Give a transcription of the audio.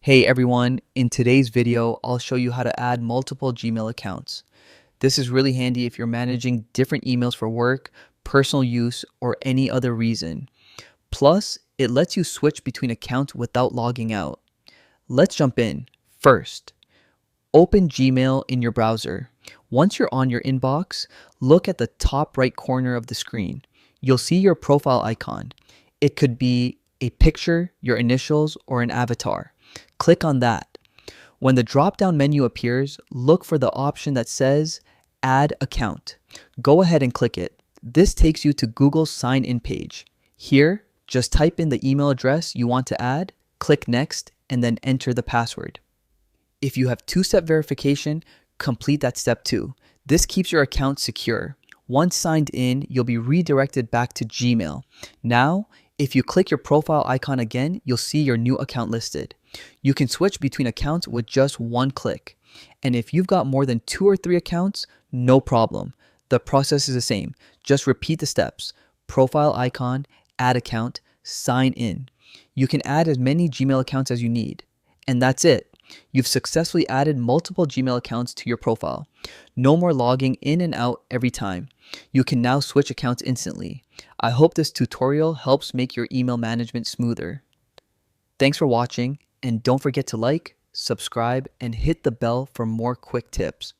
Hey everyone, in today's video, I'll show you how to add multiple Gmail accounts. This is really handy if you're managing different emails for work, personal use, or any other reason. Plus, it lets you switch between accounts without logging out. Let's jump in. First, open Gmail in your browser. Once you're on your inbox, look at the top right corner of the screen. You'll see your profile icon. It could be a picture, your initials, or an avatar. Click on that. When the drop-down menu appears, look for the option that says Add Account. Go ahead and click it. This takes you to Google's sign-in page. Here, just type in the email address you want to add, click Next, and then enter the password. If you have two-step verification, complete that step too. This keeps your account secure. Once signed in, you'll be redirected back to Gmail. Now, if you click your profile icon again, you'll see your new account listed. You can switch between accounts with just one click. And if you've got more than 2 or 3 accounts, no problem. The process is the same. Just repeat the steps. Profile icon, add account, sign in. You can add as many Gmail accounts as you need. And that's it. You've successfully added multiple Gmail accounts to your profile. No more logging in and out every time. You can now switch accounts instantly. I hope this tutorial helps make your email management smoother. Thanks for watching, and don't forget to like, subscribe, and hit the bell for more quick tips.